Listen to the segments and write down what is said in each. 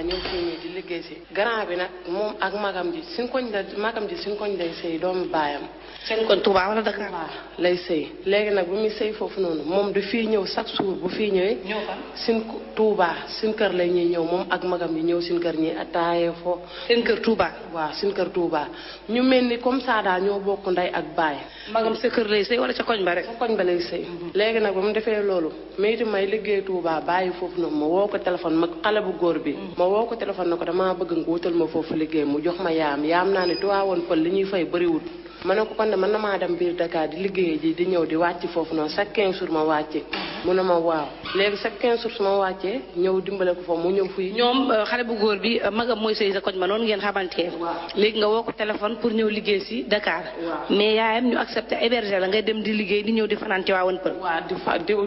ñëw fii nii di liggéey si grand bi nag moom ak magam ji suñ koñ lay sëy doomu baayam. seen koñ Touba wala Dakar. lay sëy léegi nag bu muy sëy foofu noonu moom du fii ñëw chaque jour bu fii ñëwee. ñëw fan. suñ Touba suñ kër lay ñuy ñëw moom ak magam ji ñëw suñ kër ñi attaaye foo. seen kër Touba. waaw suñ kër Touba ñu mel ni comme ça daal ñoo bokk ndey ak baay. magam sa kër lay sëy wala ca koñ ba rek. sa koñ ba lay sëy. léegi nag ba mu defee loolu mais may liggéey Touba bàyyi foofu noonu ma woo ko téléphone ma xale bu góor bi. ma woo ko téléphone na ko damaa bëgg nga wutal ma foofu liggéey mu jox ma yaam naa ne Tivaouane Peulh li ñuy fay bëriwul. ma ne ko kon de man na maa dem biir Dakar di liggéey ji di ñëw di wàcc foofu noonu chaque 15 jours ma wàcce mu ne ma waaw léegi chaque 15 jours su ma wàccee ñëw dimbale ko foofu mu ñëw fii. ñoom xale bu góor bi magam mooy sëy sa koñ ma noonu ngeen xamante léegi nga woo ko téléphone pour ñëw liggéey si Dakar. mais yaayam ñu accepté héberger la ngay dem di liggéey di ñëw di fanaan Tivaouane Peulh. waaw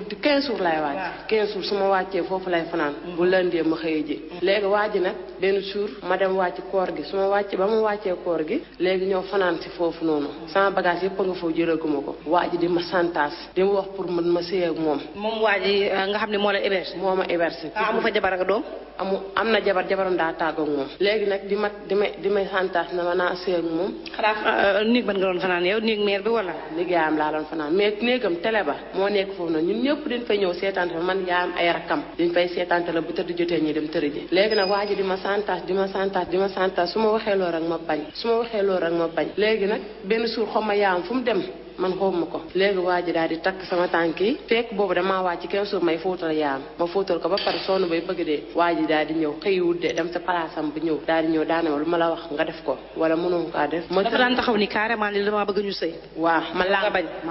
di 15 jours lay wàcc. 15 jours su ma wàccee foofu lay fanaan. bu lëndee ma xëy ji. léegi waa ji nag benn jour ma dem wàcc koor gi su ma wàccee ba ma wàccee koor gi léegi ñëw fanaan si foofu noonu sama bagage yëpp nga foofu jëlaguma ko waa ji di ma santaas di ma wax pour man ma sëy ak moom waa ji nga xam ne moo la héberge. moo ma héberge. amu fa jabar ak doom. am na jabaram daa tàggoog moom. léegi nag di may santaas na ma naa sëy ak moom. xanaa néeg ban nga doon fanaan yow néeg meer bi wala. liggéeyam laa doon fanaan mais néegam télé ba moo nekk foofu noonu ñun ñëpp dañ fay ñëw seetaante la man yaayam ay rakkam dañ fay seetaante la bu tëdd jotee ñi dem tëri ji. léegi nag waa ji di ma santaas su ma waxee loolu rek ma bañ léegi nag benn suur xaw ma yaayam fu mu dem man xawma ko léegi waa ji daal di takk sama tànk yi fekk boobu damaa wàcc 15 jours may fóotal yaam ma fóotal ko ba pare sonn bay bëgg dee waa ji daal di ñëw xëyiwut de dem sa palaasam ba ñëw daal di ñëw daane ma lu ma la wax nga def ko wala mënoo kaa def. dafa daan taxaw ni carrément li dama bëgg ñu sëy. waaw ma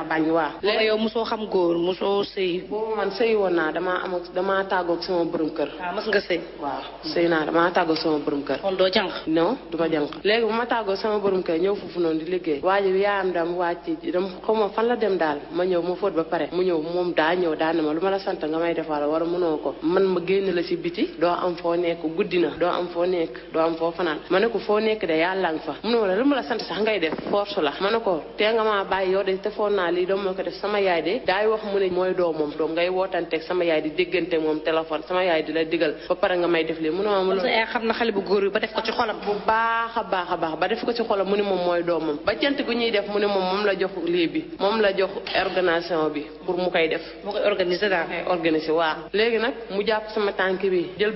bañ waaw. léegi yow mosoo xam góor mosoo sëy. boobu man sëy woon naa damaa tàggoog sama borom kër. mos nga sëy. waaw sëy naa damaa tàggoog sama borom kër. kon doo jàng. non du ma jàng léegi bu ma tàggoog sama borom kër ñëw foofu noonu di liggéey waa ji yaayam dam wàcc dam xaw ma fan la dem daal ma ñëw ma fóot ba pare mu ñëw moom daa ñëw daa ne ma lu ma la sant nga may defal wala mënoo ko man ma génn la si biti doo am foo nekk guddi na doo am foo nekk doo am foo fanaan ma ne ko foo nekk de yàlla nga fa mu ne ma lu ma la sant sax ngay def force la ma ne ko tee nga maa bàyyi yow de te foon naa lii doom moo ko def sama yaay de daay wax mu ne mooy doomam doom ngay wootanteeg sama yaay di déggante moom téléphone sama yaay di la digal ba pare nga may def lii mu ne ma loolu xam na xale bu góor bi ba def ko ci xolam bu baax a baax ba def ko ci xolam mu ne moom mooy doomam ba cant gu ñuy def mu ne moom la jox lii bi moom la jox organisation bi pour mu koy def. mu koy organiser daal. organiser waaw. léegi nag mu jàpp sama tànk bi jël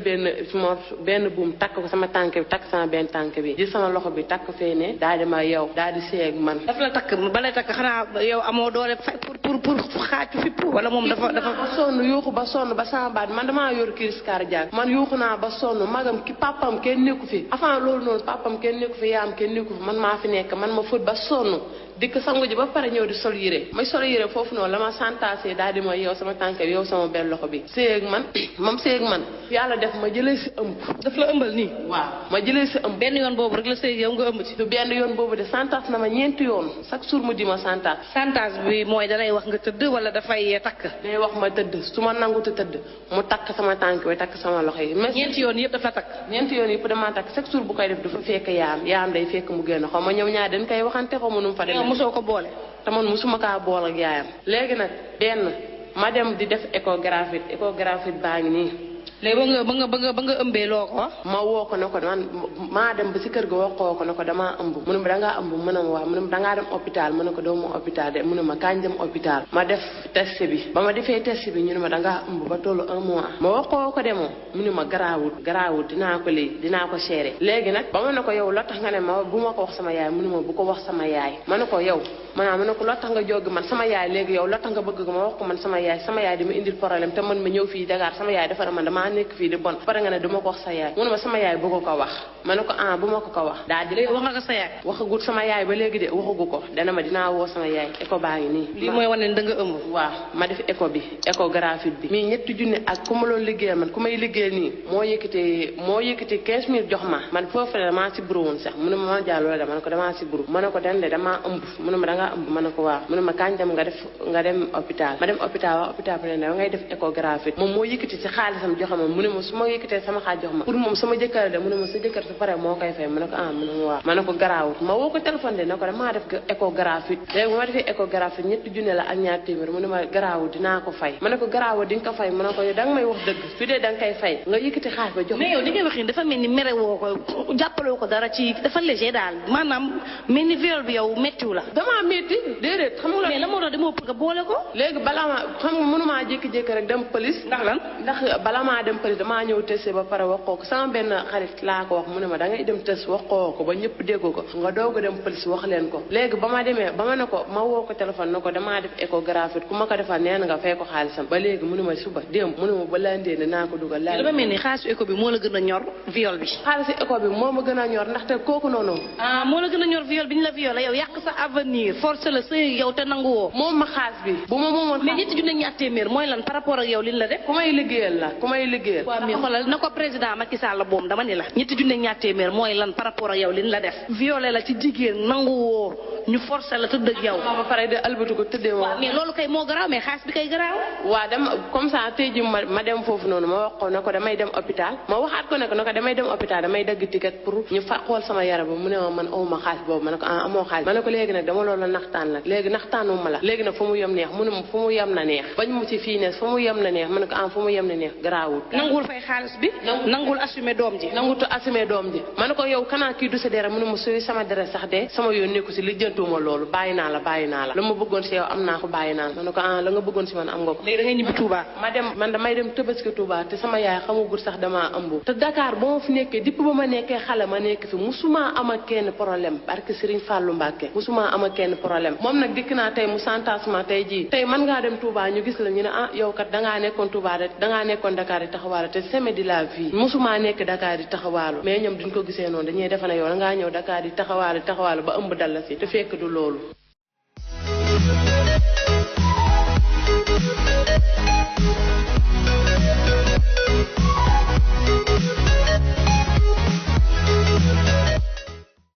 benn buum takk ko sama tànk bi takk sama benn tànk bi jël sama loxo bi takk fee ne daal di ma yow daal di seey ak man. daf la takk ba lay takk xanaa yow amoo doole pour xaaju fipp wala moom dafa. ba sonn yuuxu ba sonn ba sama baat man damaa yor crise cardiaque man yuuxu naa ba sonn magam ki papam kenn nekku fi avant loolu noonu papam kenn nekku fi yaam kenn nekku fi man maa fi nekk man ma fóot ba sonn. dikk sangu ji ba pare ñëw di sol yére may sol yére foofu noonu la ma santaase daal di ma yow sama tànk bi yow sama benn loxo bi séeg man yàlla def ma jëlee si ëmb. daf la ëmbal nii. waaw ma jëlee si ëmb. benn yoon boobu rek la séeg yow nga ëmb ci. du benn yoon boobu de santaas na ma ñeenti yoon chaque jour mu di ma santaas. santaas bi mooy dalay wax nga tëdd wala dafay takk. day wax ma tëdd su ma nangutu tëdd mu takk sama tànk bi takk sama loxo yi. ñeenti yoon yëpp dafa takk. ñeenti yoon yëpp damaa takk chaque jour bu koy def dafa fekk yaam day fekk mu génn xaw ma ñëw ñaar dañ koy waxante xaw ma nu mu fa demee. mosoo ko boole. te man musuma kaa bool ak yaayam léegi nag ma dem di def échographie baa ngi nii. léegi ba nga ëmbee loo ko wax. ma woo ko ne ko man maa dem ba si kër ga wax ko ne ko damaa ëmb mu ne ma dangaa ëmb mu ne ma waaw mu ne ma dangaa dem hôpital mu ne ko doo ma hôpital de mu ne ma kañ dem hôpital ma def test bi ba ma defee test bi ñu ne ma dangaa ëmb ba tollu 1 mois ma wax ko demoo mu ne ma garaawut dinaa ko seere léegi nag ba ma ne ko yow la tax nga ne ma bu ma ko wax sama yaay mu ne ma bu ko wax sama yaay ma ne ko yow ma ne ko la tax nga jóg man sama yaay léegi yow la tax nga bëgg ko ma wax ko man sama yaay di ma indil problème te man ma ñëw fii Dakar sama yaay dafa man damaa nekk fii di bon pare nga ne duma ko wax sa yaay mu ne ma sama yaay bëgg ko wax ma ne ko bu ma ko wax daa di wax nga ko sa yaay waxagut sama yaay ba léegi de waxagu ko dana ma dinaa woo sama yaay écho baa ngi nii lii mooy wane ne da nga ëmb waaw ma def échographie bi mii 3 junni ak ku ma loon liggéeyal man ku may liggéeyal nii moo yëkkati 15 000 jox ma man foofu la damaa si buru woon sax mu ne ma jàll loolu de ma ne ko damaa si buru ma ne ko den de damaa ëmb mu ne ma dangaa ëmb ma ne ko waaw mu ne ma kañ dem nga dem hôpital ma dem hôpital waa hôpital bi ne ngay def échographie moom moo yëkkati ci xaalisam joxe ma mu ne ma su ma yëkkatee sama xaalis jox ma pour moom sama jëkkër de mu ne ma sa jëkkër su pare moo koy fay ma ne ko mu ne ma waaw ma ne ko garaawut ma woo ko téléphone de ne ko damaa def échographie léegi bu ma defee échographie ñetti junne la ak ñaar téeméer mu ne ma garaawut dinaa ko fay ma ne ko garaawut di nga ko fay ma ne ko yow da nga may wax dëgg su dee da nga koy fay nga yëkkati xaalis ba jox mais yow di ngay wax ni dafa mel ni mere woo ko jàppaloo ko dara ci dafa léger daal maanaam mel ni viol bi yow méttiwu la damaa métti déedéet xam nga mais la moo tax dama nga boole ko léegi bala ma xam nga mënumaa jékki-jékki rek dem police ndax lan ndax bala maa dem police damaa ñëw testé ba pare waxoo ko sama benn xarit laa ko wax mu ne ma da ngay dem test waxoo ko ba ñëpp déggu ko nga doog a dem police wax leen ko léegi ba ma demee ba ma ne ko ma woo ko téléphone ne ko damaa def échographie ku ma ko defal nee na nga fay ko xaalisam ba léegi mu ne ma suba démb mu ne ma ba landee ne naa ko dugal laaj dafa mel ni xaalisu écho bi moo la gën a ñor viol bi xaalisu écho bi moo ma gën a ñor ndaxte kooku noonu moo la gën a ñor viol bi ñu la violé yow yàq sa avenir force la sëy yow te nangu woo moom ma xaalis bi bu ma moomoon mais ñetti junne ñaar téeméer mooy lan par rapport ak yow liñ la def ku may liggéeyal la ku may liggéeyal waaw mais xoolal na ko président Macky Sall la boom dama ni la ñetti junne ñaar téeméer mooy lan par rapport ak yow liñ la def violé la ci jigéen nangu woo ñu forcé la tëdd ak yow ba pare de albatu ko tëddee waaw mais loolu kay moo garaaw mais xaalis bi kay garaaw waaw dem comme ça tey ji ma dem foofu noonu ma wax ko ne ko damay dem hôpital ma waxaat ko ne ko damay dem hôpital damay dagg ticket pour ñu fa xool sama yaram ba mu ne ma man awuma xaalis boobu ma ne ko amoo xaalis ma ne ko léegi nag dama loolu naxtaan nag léegi naxtaanu ma la léegi nag fu mu yem neex mu ne ma fu mu yem na neex bañ mu ci fii ne fu mu yem na neex ma ne ko fu mu yem na neex garaawul nanguwul fay xaalis bi nanguwul assumer doom ji nanguwul assumer doom ji ma ne ko yow kanaa kii du sa deret mu ne ma suy sama deret sax de sama yoon nekku si lijjantuma loolu bàyyi naa la la ma bëggoon si yow am naa ko bàyyi naa la ma ne ko la nga bëggoon si man am nga ko léegi da ngay ñibbi Touba man damay dem Tabaski Touba te sama yaay xamagul sax damaa ëmb te Dakar ba ma fi nekkee depuis ba ma nekkee xale ma nekk fi musuma am ak kenn problème barke Serigne Fallou Mbacké musuma am ak kenn problème moom nag dikk naa tey mu santasement tey jii tey mën ngaa dem Touba ñu gis la ñu ne yow kat dangaa nekkoon Touba de dangaa nekkoon Dakar di taxawaalu te c'est de la vie musuma nekk Dakar di taxawaalu mais ñoom duñ ko gisee noonu dañuy defe ne yow dangaa ñëw Dakar di taxawaalu ba ëmb dal la si te fekk du loolu